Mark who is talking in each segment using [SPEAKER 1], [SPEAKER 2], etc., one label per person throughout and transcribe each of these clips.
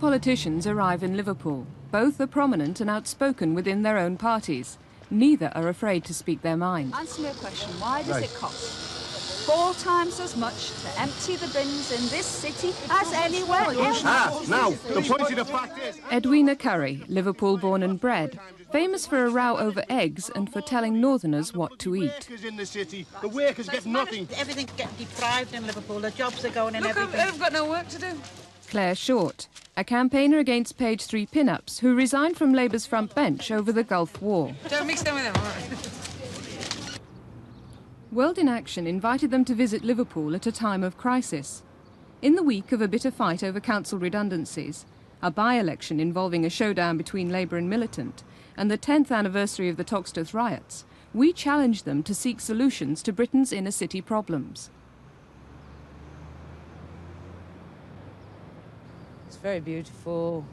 [SPEAKER 1] politicians arrive in Liverpool. Both are prominent and outspoken within their own parties. Neither are afraid to speak their mind.
[SPEAKER 2] Answer me a question. Why does it cost 4 times as much to empty the bins in this city as anywhere else?
[SPEAKER 3] Now, the point of the fact is...
[SPEAKER 1] Edwina Currie, Liverpool born and bred, famous for a row over eggs and for telling northerners what to eat.
[SPEAKER 3] Workers in the city, the workers get nothing.
[SPEAKER 4] Everything's getting deprived in Liverpool, the jobs are going and everything.
[SPEAKER 2] I've got no work to do.
[SPEAKER 1] Clare Short, a campaigner against Page 3 pin-ups who resigned from Labour's front bench over the Gulf War.
[SPEAKER 2] Don't mix them with them, all right.
[SPEAKER 1] World in Action invited them to visit Liverpool at a time of crisis. In the week of a bitter fight over council redundancies, a by-election involving a showdown between Labour and Militant, and the 10th anniversary of the Toxteth riots, we challenged them to seek solutions to Britain's inner city problems.
[SPEAKER 5] It's very beautiful.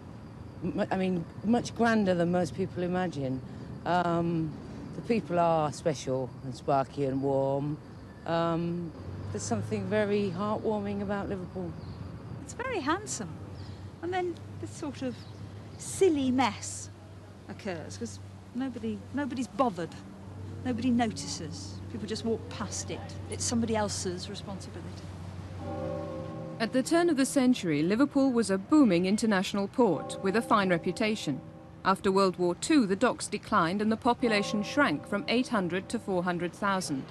[SPEAKER 5] I mean, much grander than most people imagine. The people are special and sparky and warm. There's something very heartwarming about Liverpool.
[SPEAKER 2] It's very handsome. And then this sort of silly mess occurs because nobody's bothered. Nobody notices. People just walk past it. It's somebody else's responsibility.
[SPEAKER 1] At the turn of the century, Liverpool was a booming international port with a fine reputation. After World War II, the docks declined and the population shrank from 800 to 400,000.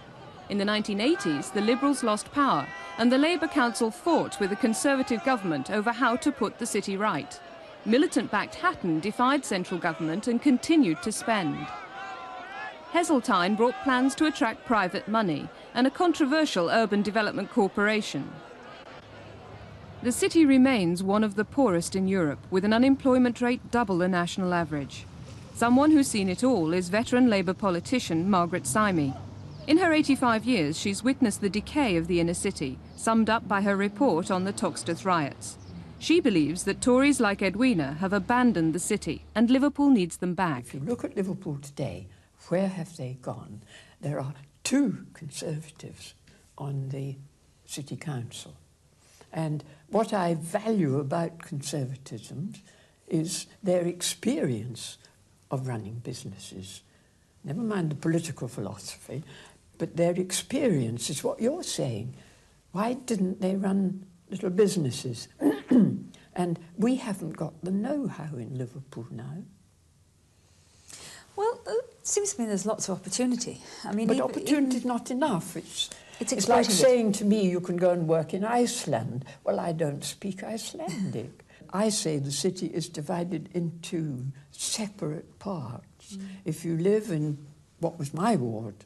[SPEAKER 1] In the 1980s, the Liberals lost power and the Labour Council fought with the Conservative government over how to put the city right. Militant-backed Hatton defied central government and continued to spend. Heseltine brought plans to attract private money and a controversial urban development corporation. The city remains one of the poorest in Europe, with an unemployment rate double the national average. Someone who's seen it all is veteran Labour politician Margaret Symey. In her 85 years, she's witnessed the decay of the inner city, summed up by her report on the Toxteth riots. She believes that Tories like Edwina have abandoned the city, and Liverpool needs them back.
[SPEAKER 6] If you look at Liverpool today, where have they gone? There are 2 Conservatives on the City Council. And what I value about conservatism is their experience of running businesses. Never mind the political philosophy, but their experience is what you're saying. Why didn't they run little businesses? And we haven't got the know-how in Liverpool now.
[SPEAKER 2] Well, it seems to me there's lots of opportunity. I mean,
[SPEAKER 6] but opportunity's not enough. It's like
[SPEAKER 2] exploiting
[SPEAKER 6] saying to me, you can go and work in Iceland. Well, I don't speak Icelandic. I say the city is divided into separate parts. If you live in what was my ward,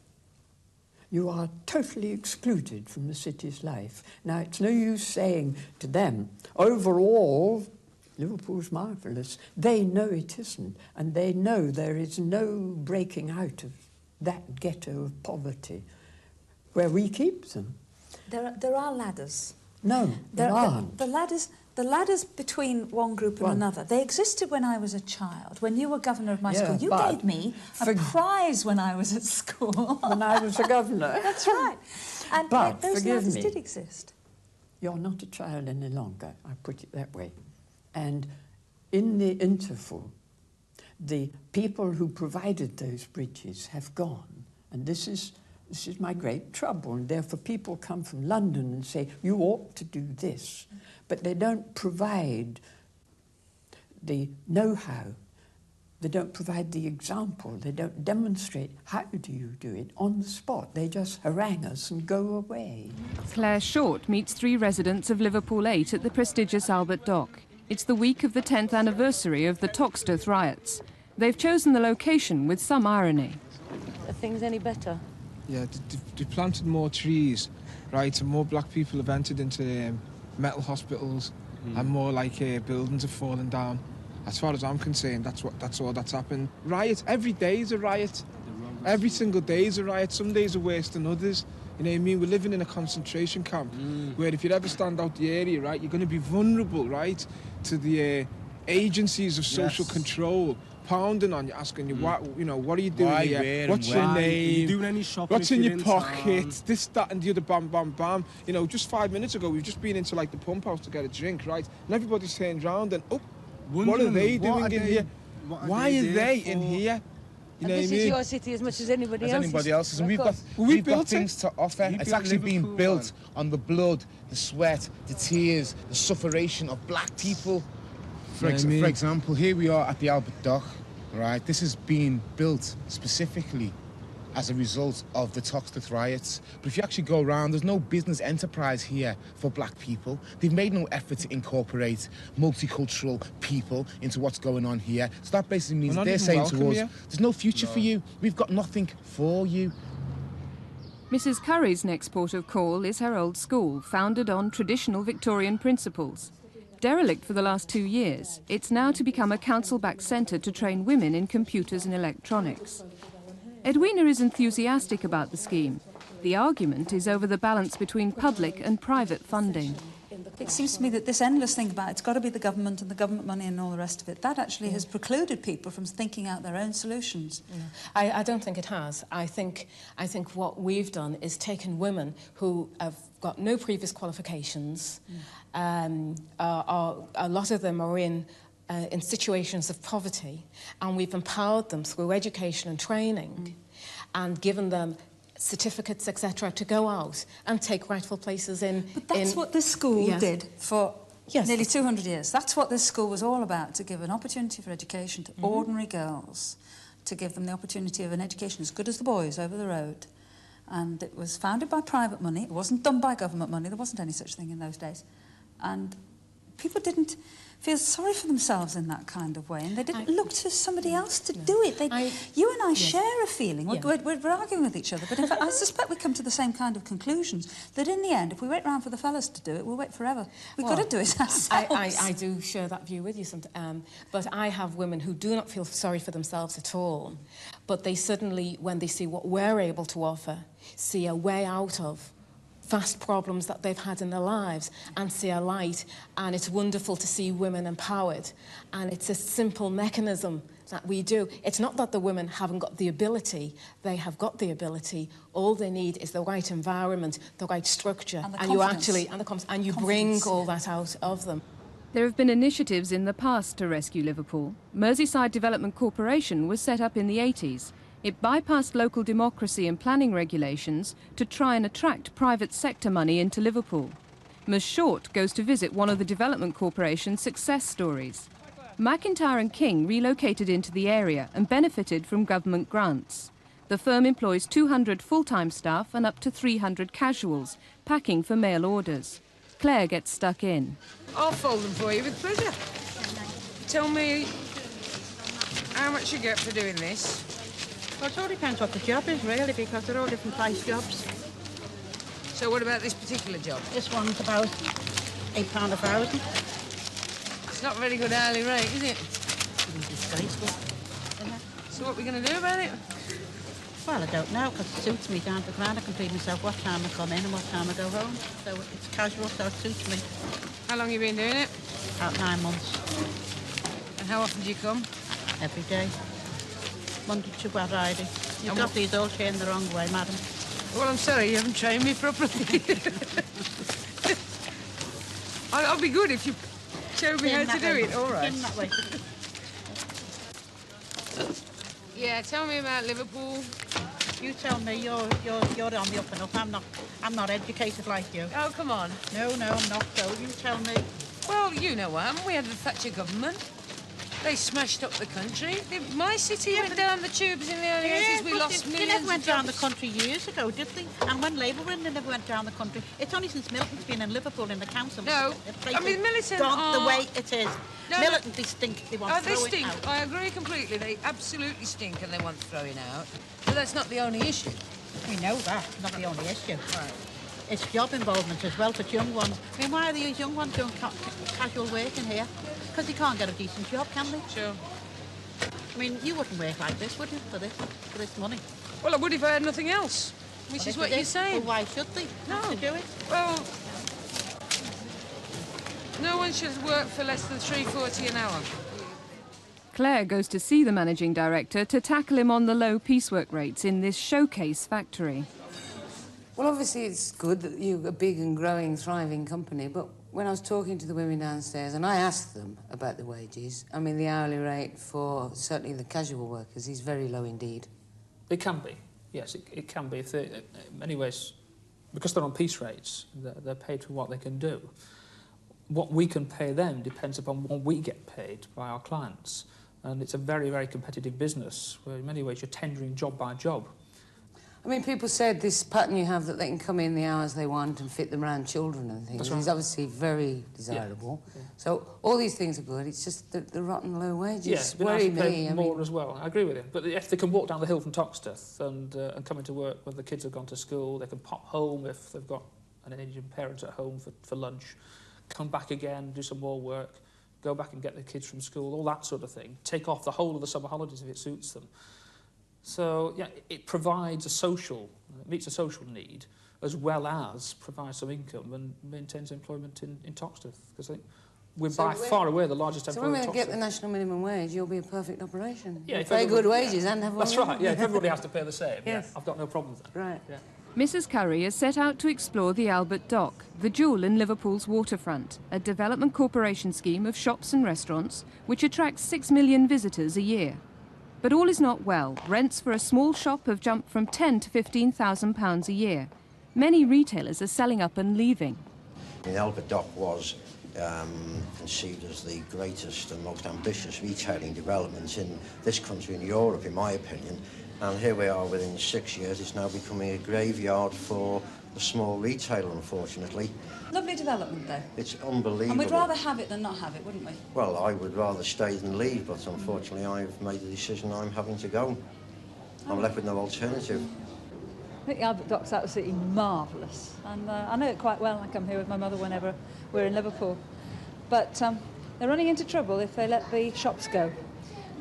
[SPEAKER 6] you are totally excluded from the city's life. Now, it's no use saying to them, overall, Liverpool's marvellous. They know it isn't, and they know there is no breaking out of that ghetto of poverty where we keep them.
[SPEAKER 2] There are ladders.
[SPEAKER 6] No, there aren't.
[SPEAKER 2] The ladders between one group and another, they existed when I was a child. When you were governor of my school, you gave me a prize when I was at school.
[SPEAKER 6] When I was a governor.
[SPEAKER 2] That's right. And
[SPEAKER 6] but
[SPEAKER 2] those ladders
[SPEAKER 6] me,
[SPEAKER 2] did exist.
[SPEAKER 6] You're not a child any longer, I put it that way. And in the interval, the people who provided those bridges have gone. And this is my great trouble. And therefore people come from London and say, you ought to do this. But they don't provide the know-how. They don't provide the example. They don't demonstrate how do you do it on the spot. They just harangue us and go away.
[SPEAKER 1] Clare Short meets 3 residents of Liverpool 8 at the prestigious Albert Dock. It's the week of the 10th anniversary of the Toxteth riots. They've chosen the location with some irony.
[SPEAKER 5] Are things any better?
[SPEAKER 7] Yeah, they planted more trees, right, and more black people have entered into mental hospitals, and more like buildings have fallen down. As far as I'm concerned, that's all that's happened. Riot, every day is a riot. Every single day is a riot. Some days are worse than others. You know what I mean? We're living in a concentration camp where if you ever stand out the area, right, you're going to be vulnerable, right, to the agencies of social control pounding on you, asking you, what are you doing here? What's your name?
[SPEAKER 3] Are you doing any shopping?
[SPEAKER 7] What's in your pocket? This, that, and the other, bam, bam, bam. You know, just 5 minutes ago, we've just been into like the pump house to get a drink, right? And everybody's turned round and, oh, What are they doing in here? Why are they in here? You know
[SPEAKER 5] And
[SPEAKER 7] what
[SPEAKER 5] this
[SPEAKER 7] I
[SPEAKER 5] is
[SPEAKER 7] mean?
[SPEAKER 5] your city as much as anybody
[SPEAKER 8] As
[SPEAKER 5] else's.
[SPEAKER 8] anybody else's, and
[SPEAKER 5] Of
[SPEAKER 8] we've got
[SPEAKER 5] course.
[SPEAKER 7] We built
[SPEAKER 8] things to offer.
[SPEAKER 3] We
[SPEAKER 8] It's
[SPEAKER 3] built
[SPEAKER 8] actually been
[SPEAKER 3] Liverpool,
[SPEAKER 8] built on the blood, the sweat, the tears, the sufferation of black people. For example, here we are at the Albert Dock, right? This is being built specifically as a result of the Toxteth riots. But if you actually go around, there's no business enterprise here for black people. They've made no effort to incorporate multicultural people into what's going on here. So that basically means they're saying to us, there's no future for you. We've got nothing for you.
[SPEAKER 1] Mrs. Currie's next port of call is her old school, founded on traditional Victorian principles. Derelict for the last 2 years, it's now to become a council-backed centre to train women in computers and electronics. Edwina is enthusiastic about the scheme. The argument is over the balance between public and private funding.
[SPEAKER 2] It seems to me that this endless thing about it's got to be the government and the government money and all the rest of it, that actually has precluded people from thinking out their own solutions.
[SPEAKER 9] I don't think it has. I think what we've done is taken women who have got no previous qualifications. A lot of them are in situations of poverty, and we've empowered them through education and training and given them certificates, etc., to go out and take rightful places in...
[SPEAKER 2] But that's what this school did for nearly 200 years. That's what this school was all about, to give an opportunity for education to ordinary girls, to give them the opportunity of an education as good as the boys over the road. And it was founded by private money. It wasn't done by government money. There wasn't any such thing in those days. And people didn't feel sorry for themselves in that kind of way, and they didn't look to somebody else to do it. You and I share a feeling. We're arguing with each other, but in fact, I suspect we come to the same kind of conclusions, that in the end, if we wait around for the fellas to do it, we'll wait forever. We've got to do it ourselves.
[SPEAKER 9] I do share that view with you, but I have women who do not feel sorry for themselves at all, but they suddenly, when they see what we're able to offer, see a way out of vast problems that they've had in their lives and see a light, and it's wonderful to see women empowered, and it's a simple mechanism that we do. It's not that the women haven't got the ability, they have got the ability. All they need is the right environment, the right structure, and you bring all that out of them.
[SPEAKER 1] There have been initiatives in the past to rescue Liverpool. Merseyside Development Corporation was set up in the 80s. It bypassed local democracy and planning regulations to try and attract private sector money into Liverpool. Ms. Short goes to visit one of the Development Corporation's success stories. McIntyre and King relocated into the area and benefited from government grants. The firm employs 200 full-time staff and up to 300 casuals, packing for mail orders. Clare gets stuck in.
[SPEAKER 5] I'll fold them for you with pleasure. Tell me how much you get for doing this.
[SPEAKER 4] Well, it all depends what the job is, really, because they're all different price jobs.
[SPEAKER 5] So what about this particular job?
[SPEAKER 4] This one's about £8 a thousand.
[SPEAKER 5] It's not a very good hourly rate, is it?
[SPEAKER 4] It's disgraceful, isn't it?
[SPEAKER 5] So what are we going to do about it?
[SPEAKER 4] Well, I don't know, because it suits me down to the ground. I can feed myself what time I come in and what time I go home. So it's casual, so it suits me.
[SPEAKER 5] How long have you been doing it?
[SPEAKER 4] About 9 months.
[SPEAKER 5] And how often do you come?
[SPEAKER 4] Every day. Monday to Friday. You've got these all trained the wrong way, madam.
[SPEAKER 5] Well, I'm sorry, you haven't trained me properly. I'll be good if you show me how to do it, all right.
[SPEAKER 4] That way.
[SPEAKER 5] Yeah, tell me about Liverpool.
[SPEAKER 4] You tell me, you're on the up and up. I'm not educated like you.
[SPEAKER 5] Oh, come on.
[SPEAKER 4] No, I'm not. So you tell me.
[SPEAKER 5] Well, you know what happened. We had the Thatcher government. They smashed up the country. My city went down the tubes in the early 80s. We lost millions.
[SPEAKER 4] They never went down the country years ago, did they? And when Labour were in, they never went down the country. It's only since Milton's been in Liverpool in the council.
[SPEAKER 5] No, I mean, Militant
[SPEAKER 4] gone the way it is.
[SPEAKER 5] No,
[SPEAKER 4] Militant, they stink. They want to throw
[SPEAKER 5] stink.
[SPEAKER 4] It out.
[SPEAKER 5] I agree completely. They absolutely stink and they want throwing out. But that's not the only issue.
[SPEAKER 4] We know that. Not the only issue. Right. It's job involvement as well for young ones. I mean, why are these young ones doing casual work in here? Because they can't get a decent job, can they?
[SPEAKER 5] Sure.
[SPEAKER 4] I mean, you wouldn't work like this, would you, for this money?
[SPEAKER 5] Well, I would if I had nothing else, which is what you're saying.
[SPEAKER 4] Well, why should they have to do it?
[SPEAKER 5] Well, no one should work for less than £3.40 an hour.
[SPEAKER 1] Clare goes to see the managing director to tackle him on the low piecework rates in this showcase factory.
[SPEAKER 5] Well, obviously it's good that you're a big and growing, thriving company, but when I was talking to the women downstairs, and I asked them about the wages, I mean, the hourly rate for certainly the casual workers is very low indeed.
[SPEAKER 10] It can be, yes, it can be. If they, in many ways, because they're on piece rates, they're paid for what they can do. What we can pay them depends upon what we get paid by our clients. And it's a very, very competitive business, where in many ways you're tendering job by job.
[SPEAKER 5] I mean, people said this pattern you have that they can come in the hours they want and fit them around children and things. It's obviously very desirable. Yeah. Yeah. So all these things are good. It's just the rotten low wages worry me.
[SPEAKER 10] More as well. I agree with you. But if they can walk down the hill from Toxteth and come into work when the kids have gone to school, they can pop home if they've got an aging parent at home for lunch, come back again, do some more work, go back and get the kids from school, all that sort of thing. Take off the whole of the summer holidays if it suits them. So, yeah, it provides it meets a social need, as well as provides some income and maintains employment in Toxteth, because I think we're by far away the largest employer in Toxteth.
[SPEAKER 5] So when we get the national minimum wage, you'll be a perfect operation.
[SPEAKER 10] Yeah,
[SPEAKER 5] pay good wages and have
[SPEAKER 10] That's right, yeah, if everybody has to pay the same,
[SPEAKER 5] yes.
[SPEAKER 10] Yeah, I've got no problem with that.
[SPEAKER 5] Right.
[SPEAKER 10] Yeah.
[SPEAKER 1] Mrs. Currie has set out to explore the Albert Dock, the jewel in Liverpool's waterfront, a development corporation scheme of shops and restaurants which attracts 6 million visitors a year. But all is not well. Rents for a small shop have jumped from £10,000 to £15,000 a year. Many retailers are selling up and leaving.
[SPEAKER 11] The Albert Dock was conceived as the greatest and most ambitious retailing development in this country and Europe, in my opinion. And here we are within 6 years, it's now becoming a graveyard for the small retailer, unfortunately.
[SPEAKER 2] Lovely development, though.
[SPEAKER 11] It's unbelievable.
[SPEAKER 2] And we'd rather have it than not have it, wouldn't we?
[SPEAKER 11] Well, I would rather stay than leave, but unfortunately I've made the decision I'm having to go. I'm left with no alternative.
[SPEAKER 2] I think the Albert Dock's absolutely marvellous. And I know it quite well. I come here with my mother whenever we're in Liverpool. But they're running into trouble if they let the shops go.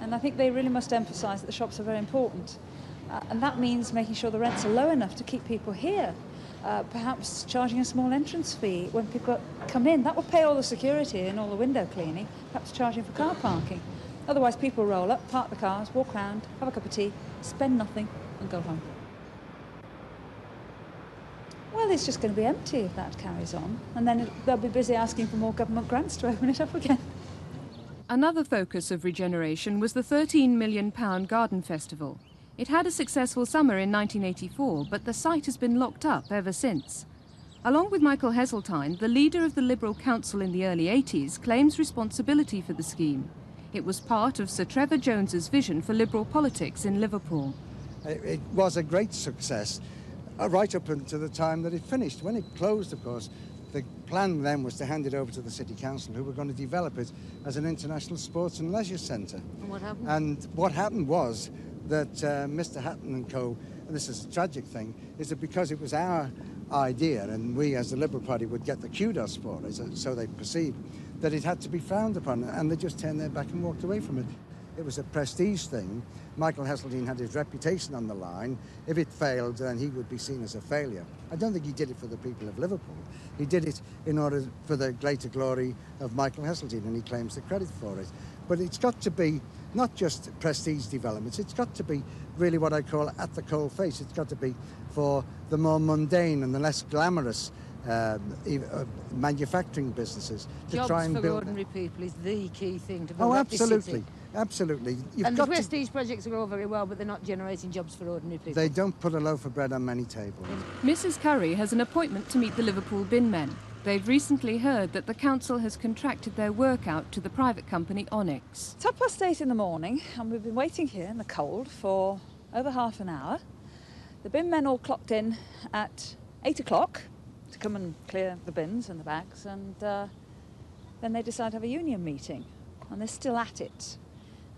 [SPEAKER 2] And I think they really must emphasise that the shops are very important. And that means making sure the rents are low enough to keep people here. Perhaps charging a small entrance fee when people come in. That will pay all the security and all the window cleaning. Perhaps charging for car parking. Otherwise, people roll up, park the cars, walk round, have a cup of tea, spend nothing and go home. Well, it's just going to be empty if that carries on. And then they'll be busy asking for more government grants to open it up again.
[SPEAKER 1] Another focus of regeneration was the £13 million Garden Festival. It had a successful summer in 1984, but the site has been locked up ever since. Along with Michael Heseltine, the leader of the Liberal Council in the early 80s claims responsibility for the scheme. It was part of Sir Trevor Jones's vision for Liberal politics in Liverpool.
[SPEAKER 12] It was a great success, right up until the time that it finished. When it closed, of course, the plan then was to hand it over to the City Council, who were going to develop it as an international sports and leisure centre.
[SPEAKER 5] And what happened?
[SPEAKER 12] And what happened was that Mr. Hatton and co., and this is a tragic thing, is that because it was our idea and we as the Liberal Party would get the kudos for it, so they perceived, that it had to be frowned upon, and they just turned their back and walked away from it. It was a prestige thing. Michael Heseltine had his reputation on the line. If it failed, then he would be seen as a failure. I don't think he did it for the people of Liverpool. He did it in order for the greater glory of Michael Heseltine, and he claims the credit for it. But it's got to be not just prestige developments, it's got to be really what I call at the coal face. It's got to be for the more mundane and the less glamorous manufacturing businesses to
[SPEAKER 5] Jobs
[SPEAKER 12] try and
[SPEAKER 5] for
[SPEAKER 12] build.
[SPEAKER 5] ordinary people is the key thing to build
[SPEAKER 12] Oh,
[SPEAKER 5] up this
[SPEAKER 12] absolutely.
[SPEAKER 5] city.
[SPEAKER 12] Absolutely.
[SPEAKER 5] And the prestige projects are all very well, but they're not generating jobs for ordinary people.
[SPEAKER 12] They don't put a loaf of bread on many tables.
[SPEAKER 1] Mrs. Currie has an appointment to meet the Liverpool bin men. They've recently heard that the council has contracted their work out to the private company Onyx.
[SPEAKER 2] It's 8:30 in the morning, and we've been waiting here in the cold for over half an hour. The bin men all clocked in at 8 o'clock to come and clear the bins and the bags, and then they decide to have a union meeting, and they're still at it.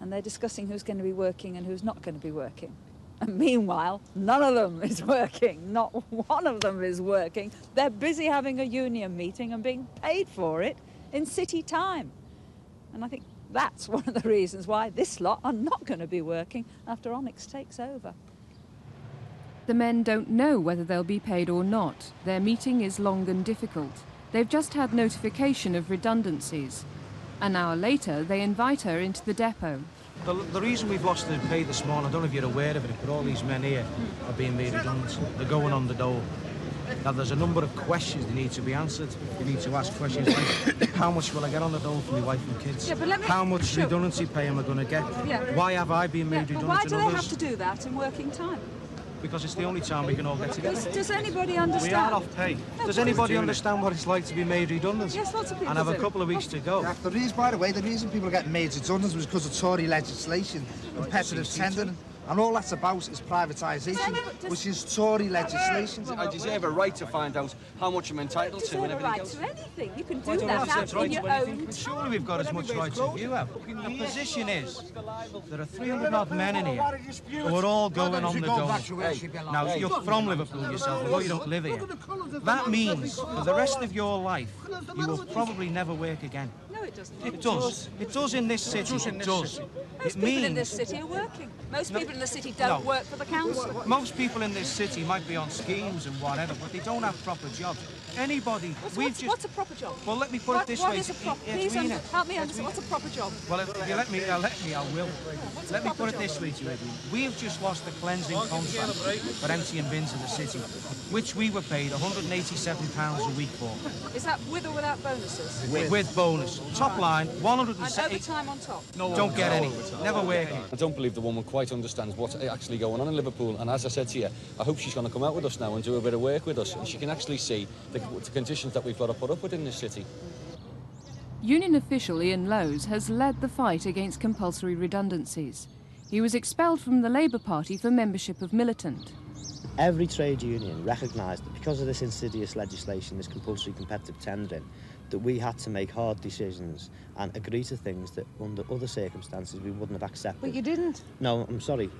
[SPEAKER 2] And they're discussing who's going to be working and who's not going to be working. And meanwhile, none of them is working. Not one of them is working. They're busy having a union meeting and being paid for it in city time. And I think that's one of the reasons why this lot are not going to be working after Onyx takes over.
[SPEAKER 1] The men don't know whether they'll be paid or not. Their meeting is long and difficult. They've just had notification of redundancies. An hour later, they invite her into the depot.
[SPEAKER 13] The reason we've lost the pay this morning, I don't know if you're aware of it, but all these men here are being made redundant. They're going on the dole. Now, there's a number of questions that need to be answered. You need to ask questions like, how much will I get on the dole for my wife and kids?
[SPEAKER 2] Yeah, but let me...
[SPEAKER 13] How much
[SPEAKER 2] Sure.
[SPEAKER 13] redundancy pay am I going to get?
[SPEAKER 2] Yeah.
[SPEAKER 13] Why have I been made
[SPEAKER 2] But
[SPEAKER 13] redundant
[SPEAKER 2] why
[SPEAKER 13] and
[SPEAKER 2] do they have
[SPEAKER 13] others?
[SPEAKER 2] to do that in working time?
[SPEAKER 13] Because it's the only time we can all get together.
[SPEAKER 2] Does anybody understand?
[SPEAKER 13] We are off pay. Does anybody understand what it's like to be made redundant?
[SPEAKER 2] Yes, lots of people
[SPEAKER 13] And have a
[SPEAKER 2] do.
[SPEAKER 13] couple of weeks to go.
[SPEAKER 14] Yeah, by the way, the reason people are getting made redundant was because of Tory legislation, competitive tendering, and all that's about is privatisation, which is Tory legislation.
[SPEAKER 15] I deserve a right to find out how much I'm entitled to and everything else.
[SPEAKER 2] To anything. You can
[SPEAKER 13] Why
[SPEAKER 2] do
[SPEAKER 13] don't I
[SPEAKER 2] that
[SPEAKER 13] deserve
[SPEAKER 2] out
[SPEAKER 13] right
[SPEAKER 2] in
[SPEAKER 13] to
[SPEAKER 2] your
[SPEAKER 13] anything?
[SPEAKER 2] own
[SPEAKER 13] But surely we've got as much rights as you have. The position is, there are 300 odd men in here who are all going on the dole. Now, you're from Liverpool yourself, although you don't live here. That means, for the rest of your life, you will probably never work again.
[SPEAKER 2] No, it doesn't.
[SPEAKER 13] It does. It does in this city. It does.
[SPEAKER 2] Most people in this city are working. Most people in the city don't work for the council.
[SPEAKER 13] Most people in this city might be on schemes and whatever, but they don't have proper jobs. Anybody,
[SPEAKER 2] What's a proper job?
[SPEAKER 13] Well, let me put it this way.
[SPEAKER 2] What is a proper? Please help me understand. What's a proper job?
[SPEAKER 13] Well, if you let me, I will. Let me put it this way to you, Edwina. We've just lost the cleansing contract for emptying bins in the city, which we were paid £187 a week for.
[SPEAKER 2] Is that with or without bonuses?
[SPEAKER 13] With bonus. Top line, 170.
[SPEAKER 2] And overtime on top?
[SPEAKER 13] No, don't get any. Never work.
[SPEAKER 15] I don't believe the woman quite understands what's actually going on in Liverpool, and as I said to you, I hope she's going to come out with us now and do a bit of work with us, and she can actually see the conditions that we've got to put up with in this city.
[SPEAKER 1] Union official Ian Lowes has led the fight against compulsory redundancies. He was expelled from the Labour Party for membership of Militant.
[SPEAKER 16] Every trade union recognised that because of this insidious legislation, this compulsory competitive tendering, that we had to make hard decisions and agree to things that under other circumstances we wouldn't have accepted.
[SPEAKER 5] But you didn't.
[SPEAKER 16] No, I'm sorry.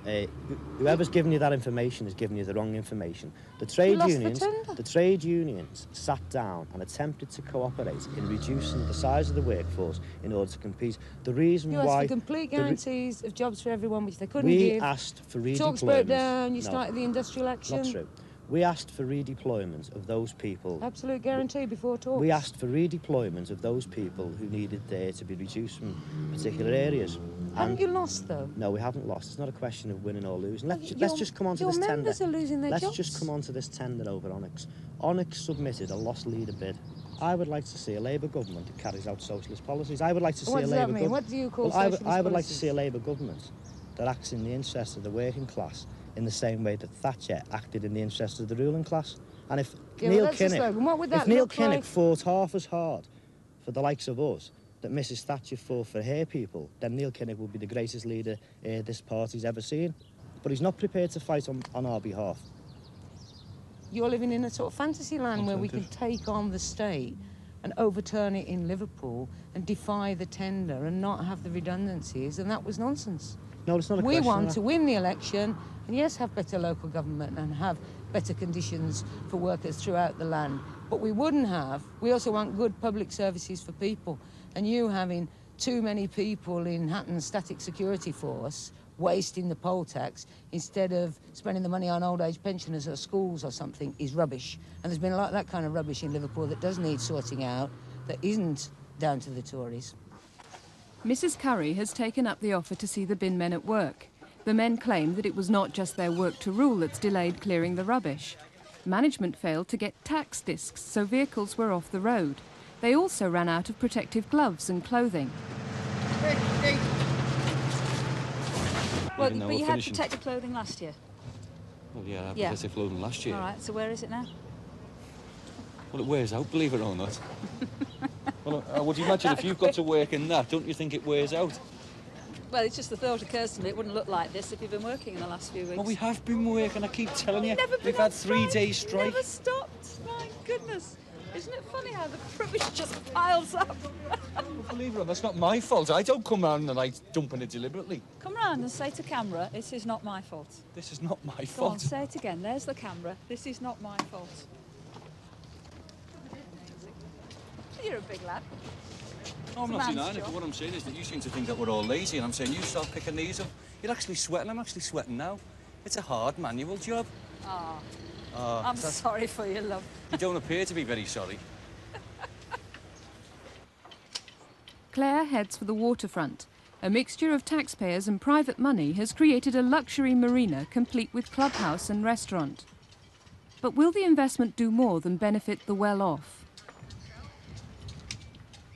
[SPEAKER 16] Whoever's given you that information has given you the wrong information. The trade unions sat down and attempted to cooperate in reducing the size of the workforce in order to compete. The reason
[SPEAKER 5] you
[SPEAKER 16] why
[SPEAKER 5] asked for complete guarantees of jobs for everyone, which they couldn't
[SPEAKER 16] we
[SPEAKER 5] give.
[SPEAKER 16] asked for redeployment.
[SPEAKER 5] Talks broke down. You
[SPEAKER 16] No,
[SPEAKER 5] started the industrial action.
[SPEAKER 16] not true. We asked for redeployment of those people.
[SPEAKER 5] Absolute guarantee before talks.
[SPEAKER 16] We asked for redeployment of those people who needed there to be reduced from particular areas.
[SPEAKER 5] Haven't you lost, though?
[SPEAKER 16] No, we haven't lost. It's not a question of winning or losing. Let's just come on to
[SPEAKER 5] your
[SPEAKER 16] this tender.
[SPEAKER 5] members are losing their
[SPEAKER 16] Let's
[SPEAKER 5] jobs.
[SPEAKER 16] just come on to this tender over Onyx. Onyx submitted a lost leader bid. I would like to see a Labour government that carries out socialist policies. I would like to see
[SPEAKER 5] What
[SPEAKER 16] a
[SPEAKER 5] does
[SPEAKER 16] Labour
[SPEAKER 5] that mean?
[SPEAKER 16] government.
[SPEAKER 5] What do you call
[SPEAKER 16] Well,
[SPEAKER 5] socialist
[SPEAKER 16] I would like to
[SPEAKER 5] policies?
[SPEAKER 16] see a Labour government that acts in the interests of the working class in the same way that Thatcher acted in the interests of the ruling class. And if Neil Kinnock fought half as hard for the likes of us that Mrs Thatcher fought for her people, then Neil Kinnock would be the greatest leader this party's ever seen. But he's not prepared to fight on our behalf.
[SPEAKER 5] You're living in a sort of fantasy land where we can take on the state and overturn it in Liverpool and defy the tender and not have the redundancies, and that was nonsense.
[SPEAKER 16] No, it's not a
[SPEAKER 5] We
[SPEAKER 16] question
[SPEAKER 5] want
[SPEAKER 16] of
[SPEAKER 5] to win the election and, yes, have better local government and have better conditions for workers throughout the land. But we also want good public services for people. And you having too many people in Hatton's static security force wasting the poll tax instead of spending the money on old age pensioners or schools or something is rubbish. And there's been a lot of that kind of rubbish in Liverpool that does need sorting out, that isn't down to the Tories.
[SPEAKER 1] Mrs Currie has taken up the offer to see the bin men at work. The men claim that it was not just their work to rule that's delayed clearing the rubbish. Management failed to get tax discs, so vehicles were off the road. They also ran out of protective gloves and clothing.
[SPEAKER 2] Well, but you had protective clothing last year?
[SPEAKER 15] Well, yeah, I had protective clothing last year.
[SPEAKER 2] All right, so where is it now?
[SPEAKER 15] Well, it wears out, believe it or not. Well, would you imagine if you've got to work in that, don't you think it wears out?
[SPEAKER 2] Well, it's just the thought occurs to me, it wouldn't look like this if you've been working in the last few weeks.
[SPEAKER 15] Well, we have been working, I keep telling you. We've had 3 days strike.
[SPEAKER 2] Never stopped, my goodness. Isn't it funny how the rubbish just piles up?
[SPEAKER 15] Well, believe it or not, that's not my fault. I don't come round and I dumping it deliberately.
[SPEAKER 2] Come round and say to camera, it is not my fault.
[SPEAKER 15] This is not my
[SPEAKER 2] Go
[SPEAKER 15] fault.
[SPEAKER 2] on, say it again. There's the camera. This is not my fault. You're a big lad.
[SPEAKER 15] No, I'm not denying it, but what I'm saying is that you seem to think that we're all lazy, and I'm saying you start picking these up. You're actually sweating. I'm actually sweating now. It's a hard manual job.
[SPEAKER 2] Oh, I'm sorry for your love.
[SPEAKER 15] You don't appear to be very sorry.
[SPEAKER 1] Clare heads for the waterfront. A mixture of taxpayers and private money has created a luxury marina complete with clubhouse and restaurant. But will the investment do more than benefit the well-off?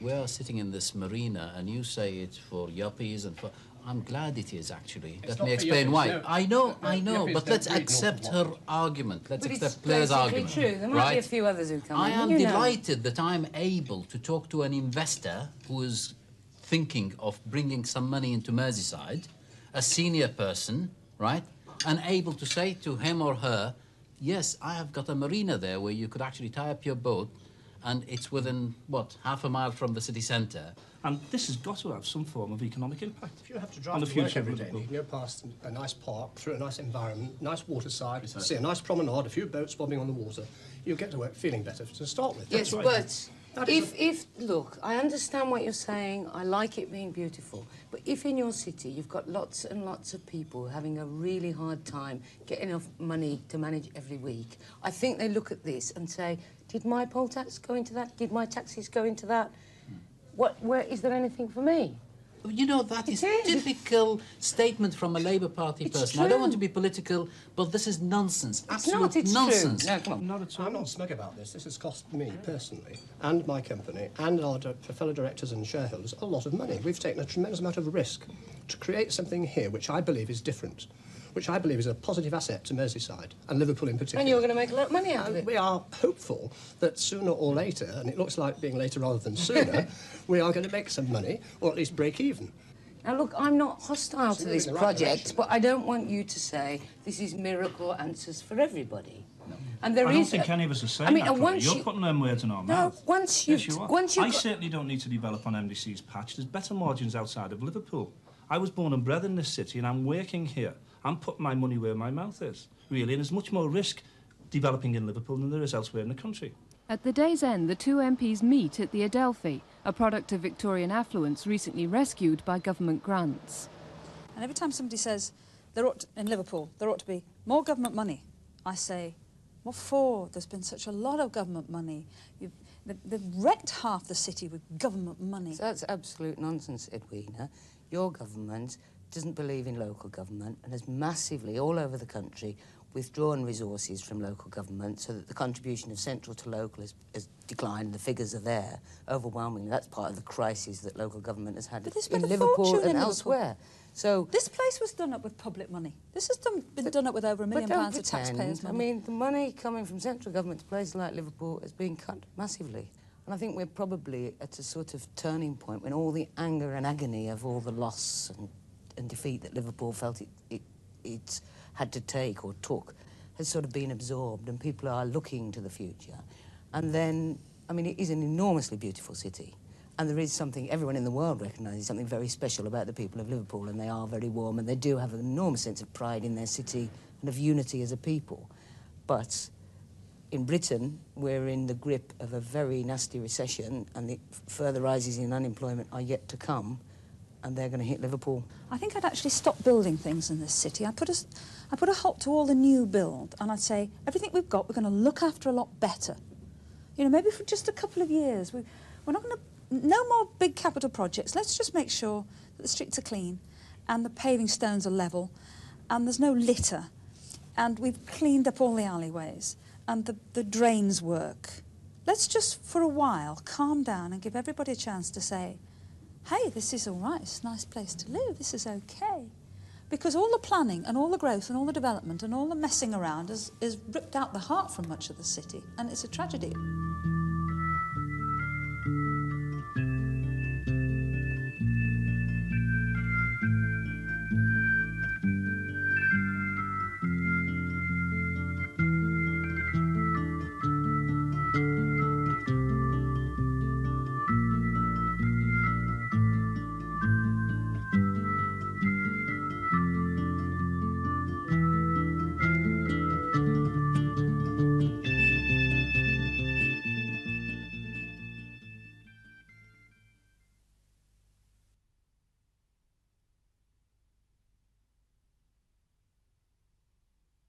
[SPEAKER 17] We're sitting in this marina and you say it's for yuppies and for... I'm glad it is, actually. Let me explain why. No. I know, but let's accept her argument. Let's accept Claire's argument.
[SPEAKER 5] True. There might be a few others who come in.
[SPEAKER 17] I am delighted that I'm able to talk to an investor who is thinking of bringing some money into Merseyside, a senior person, right, and able to say to him or her, yes, I have got a marina there where you could actually tie up your boat, and it's within, what, half a mile from the city centre.
[SPEAKER 18] And this has got to have some form of economic impact.
[SPEAKER 19] If you have to drive
[SPEAKER 18] on the
[SPEAKER 19] to work
[SPEAKER 18] future
[SPEAKER 19] every day, you can go past a nice park, through a nice environment, nice waterside, see a nice promenade, a few boats bobbing on the water. You'll get to work feeling better to start with.
[SPEAKER 5] Yes, but look, I understand what you're saying. I like it being beautiful. But if in your city you've got lots and lots of people having a really hard time getting enough money to manage every week, I think they look at this and say, did my poll tax go into that? Did my taxes go into that? Where is there anything for me?
[SPEAKER 17] You know, that is a typical statement from a Labour Party person. True. I don't want to be political, but this is nonsense. Absolute nonsense.
[SPEAKER 19] No, come on. Not at all. I'm not smug about this. This has cost me, personally, and my company, and our fellow directors and shareholders a lot of money. We've taken a tremendous amount of risk to create something here which I believe is different, which I believe is a positive asset to Merseyside, and Liverpool in particular.
[SPEAKER 5] And you're going to make a lot of money out of it.
[SPEAKER 19] We are hopeful that sooner or later, and it looks like being later rather than sooner, we are going to make some money, or at least break even.
[SPEAKER 5] Now, look, I'm not hostile to this project, but I don't want you to say this is miracle answers for everybody.
[SPEAKER 18] No. And I don't think any of us are saying that. You're putting them words in our mouth.
[SPEAKER 5] Once
[SPEAKER 18] you I certainly don't need to develop on MDC's patch. There's better margins outside of Liverpool. I was born and bred in this city, and I'm working here. I'm putting my money where my mouth is, really, and there's much more risk developing in Liverpool than there is elsewhere in the country.
[SPEAKER 1] At the day's end, the two MPs meet at the Adelphi, a product of Victorian affluence recently rescued by government grants.
[SPEAKER 2] And every time somebody says, in Liverpool, there ought to be more government money, I say, what for? There's been such a lot of government money. They've wrecked half the city with government money.
[SPEAKER 5] So that's absolute nonsense, Edwina. Your government doesn't believe in local government and has massively, all over the country, withdrawn resources from local government so that the contribution of central to local has declined. The figures are there overwhelmingly. That's part of the crisis that local government has had in Liverpool and elsewhere. So
[SPEAKER 2] this place was done up with public money. This has been done up with over £1 million of taxpayers' money.
[SPEAKER 5] I mean, the money coming from central government to places like Liverpool has been cut massively. And I think we're probably at a sort of turning point when all the anger and agony of all the loss and defeat that Liverpool felt it had to take or took has sort of been absorbed, and people are looking to the future. And then, I mean, it is an enormously beautiful city, and there is something, everyone in the world recognises something very special about the people of Liverpool, and they are very warm, and they do have an enormous sense of pride in their city and of unity as a people. But in Britain, we're in the grip of a very nasty recession, and the further rises in unemployment are yet to come, and they're going to hit Liverpool.
[SPEAKER 2] I think I'd actually stop building things in this city. I'd put a halt to all the new build, and I'd say, everything we've got, we're going to look after a lot better. You know, maybe for just a couple of years. We're not going to... No more big capital projects. Let's just make sure that the streets are clean, and the paving stones are level, and there's no litter, and we've cleaned up all the alleyways, and the drains work. Let's just, for a while, calm down and give everybody a chance to say, hey, this is all right, it's a nice place to live, this is okay. Because all the planning and all the growth and all the development and all the messing around has ripped out the heart from much of the city, and it's a tragedy.